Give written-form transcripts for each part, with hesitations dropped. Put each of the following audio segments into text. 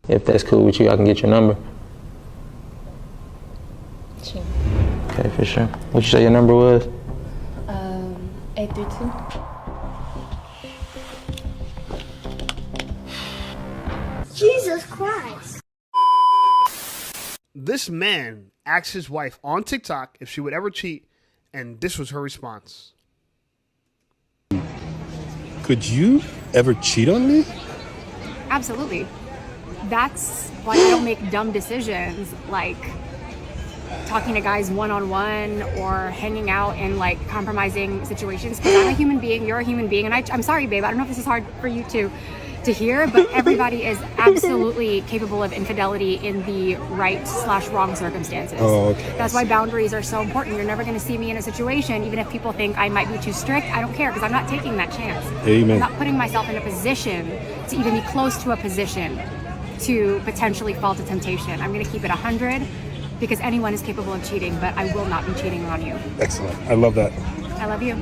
If that's cool with you, I can get your number. Sure. Okay, for sure. What you say your number was? 832. Jesus Christ. This man asked his wife on TikTok if she would ever cheat, and this was her response. Could you ever cheat on me? Absolutely. That's why I don't make dumb decisions like talking to guys one-on-one or hanging out in like compromising situations, because I'm a human being, you're a human being, and I'm sorry, babe, I don't know if this is hard for you to hear, but everybody is absolutely capable of infidelity in the right/wrong circumstances. Oh, okay. That's why boundaries are so important. You're never going to see me in a situation, even if people think I might be too strict, I don't care, because I'm not taking that chance. Amen. I'm not putting myself in a position to even be close to a position to potentially fall to temptation. I'm going to keep it 100 because anyone is capable of cheating, but I will not be cheating on you. Excellent. I love that. I love you.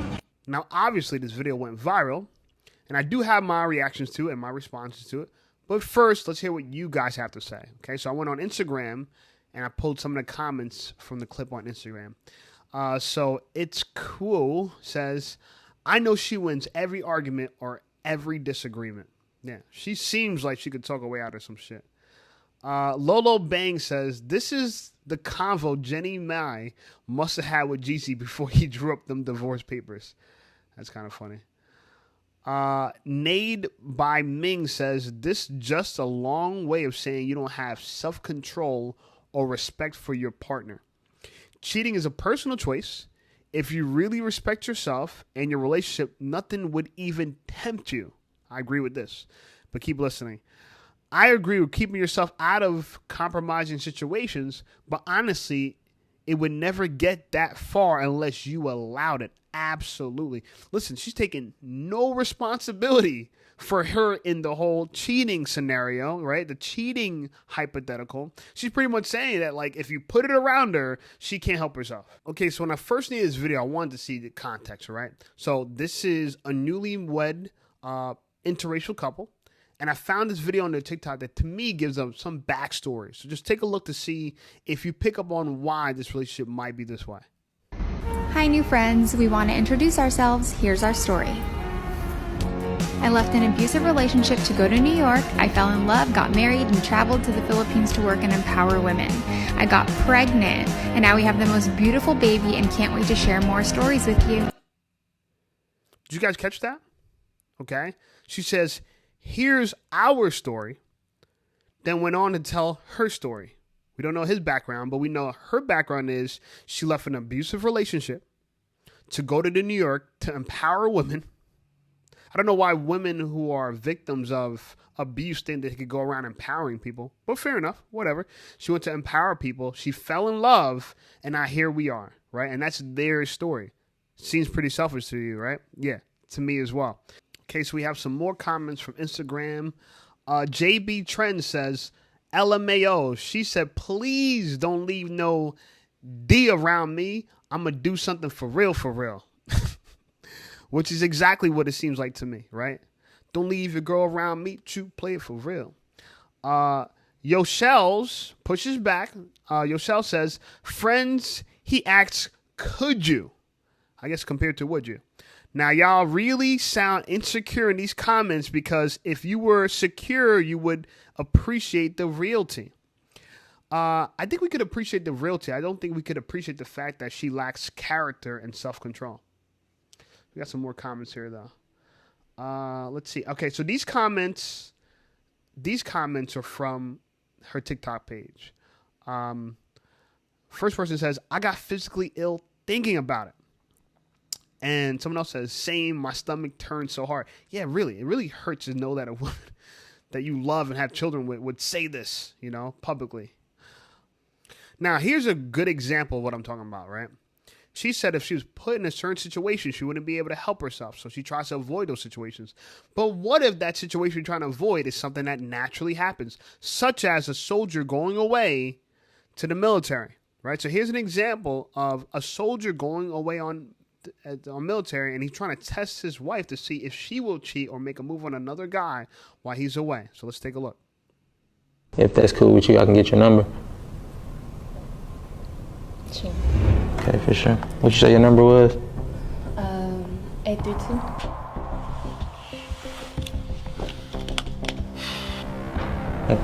Now, obviously, this video went viral, and I do have my reactions to it and my responses to it. But first, let's hear what you guys have to say. Okay, so I went on Instagram, and I pulled some of the comments from the clip on Instagram. So It's Cool says, I know she wins every argument or every disagreement. Yeah, she seems like she could talk her way out of some shit. Lolo Bang says, this is the convo Jenny Mai must have had with GC before he drew up them divorce papers. That's kind of funny. Nade by Ming says, this just a long way of saying you don't have self-control or respect for your partner. Cheating is a personal choice. If you really respect yourself and your relationship, nothing would even tempt you. I agree with this, but keep listening. I agree with keeping yourself out of compromising situations, but honestly, it would never get that far unless you allowed it. Absolutely. Listen, she's taking no responsibility for her in the whole cheating scenario, right? The cheating hypothetical. She's pretty much saying that, like, if you put it around her, she can't help herself. Okay, so when I first needed this video, I wanted to see the context, right? So this is a newlywed interracial couple. And I found this video on their TikTok that to me gives them some backstory. So just take a look to see if you pick up on why this relationship might be this way. Hi, new friends. We want to introduce ourselves. Here's our story. I left an abusive relationship to go to New York. I fell in love, got married, and traveled to the Philippines to work and empower women. I got pregnant, and now we have the most beautiful baby and can't wait to share more stories with you. Did you guys catch that? Okay. She says, here's our story, then went on to tell her story. We don't know his background, but we know her background is she left an abusive relationship to go to New York to empower women. I don't know why women who are victims of abuse think they could go around empowering people, but fair enough, whatever. She went to empower people. She fell in love, and now here we are, right? And that's their story. Seems pretty selfish to you, right? Yeah, to me as well. Okay, so we have some more comments from Instagram. JB Trend says, LMAO. She said, please don't leave no D around me. I'm going to do something for real, for real. Which is exactly what it seems like to me, right? Don't leave your girl around me. You play it for real. Yoshels pushes back. Yoshel says, friends, he asks, could you? I guess compared to would you? Now, y'all really sound insecure in these comments because if you were secure, you would appreciate the reality. I think we could appreciate the reality. I don't think we could appreciate the fact that she lacks character and self-control. We got some more comments here, though. Let's see. Okay, so these comments are from her TikTok page. First person says, I got physically ill thinking about it. And someone else says, same, my stomach turned so hard. Yeah, really. It really hurts to know that a woman that you love and have children with would say this, publicly. Now, here's a good example of what I'm talking about, right? She said if she was put in a certain situation, she wouldn't be able to help herself. So she tries to avoid those situations. But what if that situation you're trying to avoid is something that naturally happens, such as a soldier going away to the military, right? So here's an example of a soldier going away on military, and he's trying to test his wife to see if she will cheat or make a move on another guy while he's away. So let's take a look. If that's cool with you, I can get your number. Sure. Okay, for sure. What you say your number was? 832. Okay.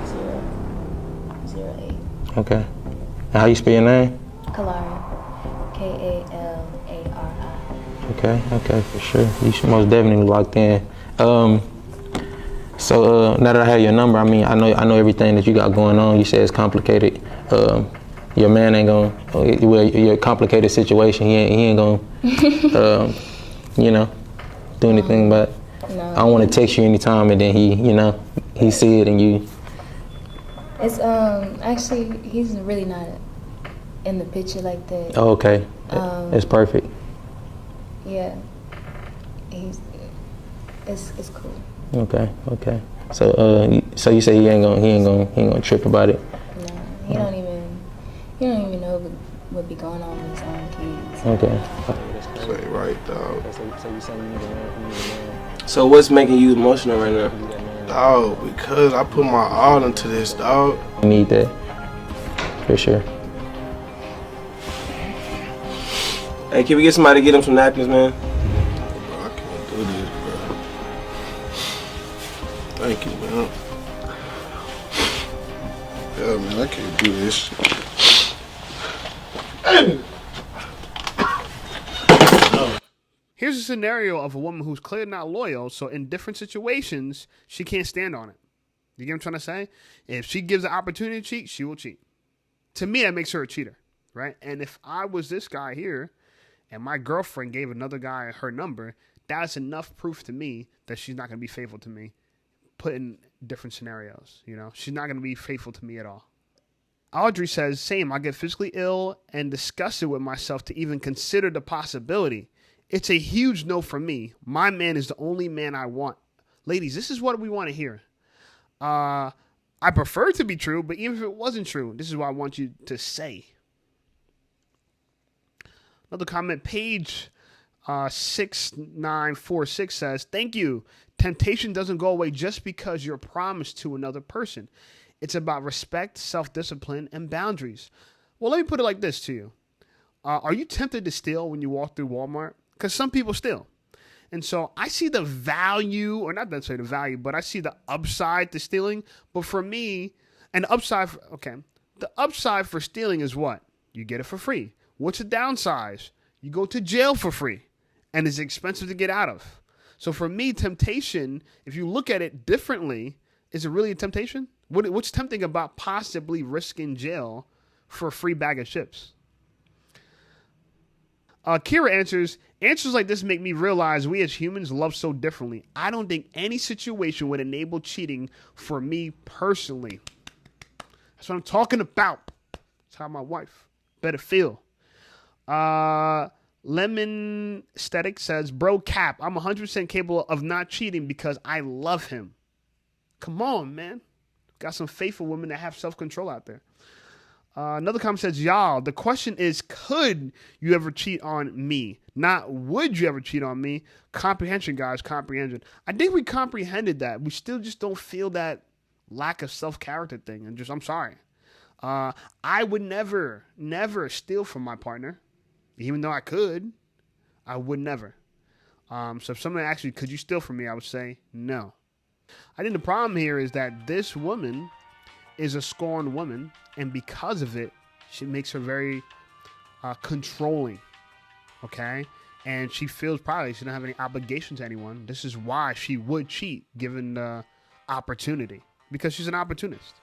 008. Okay. And how you spell your name? Kalari. Kalari. Okay, for sure. You should most definitely locked in. So now that I have your number, I mean, I know everything that you got going on. You said it's complicated. Your man ain't gonna, well, your complicated situation, he ain't gonna, do anything. But No. I don't want to text you anytime and then he see it and you. It's actually he's really not in the picture like that. Oh, okay, it's perfect. Yeah. It's cool. Okay. So so you say he ain't gonna trip about it. No, he don't even know what be going on with his own kids. Okay. Say right, dog. So what's making you emotional right now? Dog, because I put my all into this, dog. You need that for sure. Hey, can we get somebody to get him some napkins, man? Bro, I can't do this, bro. Thank you, man. Yeah, man, I can't do this. Here's a scenario of a woman who's clearly not loyal, so in different situations, she can't stand on it. You get what I'm trying to say? If she gives the opportunity to cheat, she will cheat. To me, that makes her a cheater, right? And if I was this guy here, and my girlfriend gave another guy her number, that's enough proof to me that she's not going to be faithful to me. Put in different scenarios, she's not going to be faithful to me at all. Audrey says, same, I get physically ill and discuss it with myself to even consider the possibility. It's a huge no for me. My man is the only man I want. Ladies, this is what we want to hear. I prefer it to be true, but even if it wasn't true, this is what I want you to say. Another comment, page 6946 says, thank you. Temptation doesn't go away just because you're promised to another person. It's about respect, self-discipline, and boundaries. Well, let me put it like this to you. Are you tempted to steal when you walk through Walmart? Because some people steal. And so I see the value, or not necessarily the value, but I see the upside to stealing. But for me, and the upside for stealing is what? You get it for free. What's the downside? You go to jail for free, and it's expensive to get out of. So for me, temptation, if you look at it differently, is it really a temptation? What's tempting about possibly risking jail for a free bag of chips? Kira answers like this make me realize we as humans love so differently. I don't think any situation would enable cheating for me personally. That's what I'm talking about. That's how my wife better feel. Lemon Static says, bro cap, I'm 100% capable of not cheating because I love him. Come on, man. Got some faithful women that have self-control out there. Another comment says, y'all, the question is, could you ever cheat on me? Not would you ever cheat on me? Comprehension, guys, comprehension. I think we comprehended that. We still just don't feel that lack of self-character thing. And I'm sorry. I would never steal from my partner. Even though I could, I would never. So if someone asked me, could you steal from me? I would say no. I think the problem here is that this woman is a scorned woman, and because of it, she makes her very controlling, okay? And she feels probably she doesn't have any obligation to anyone. This is why she would cheat given the opportunity, because she's an opportunist.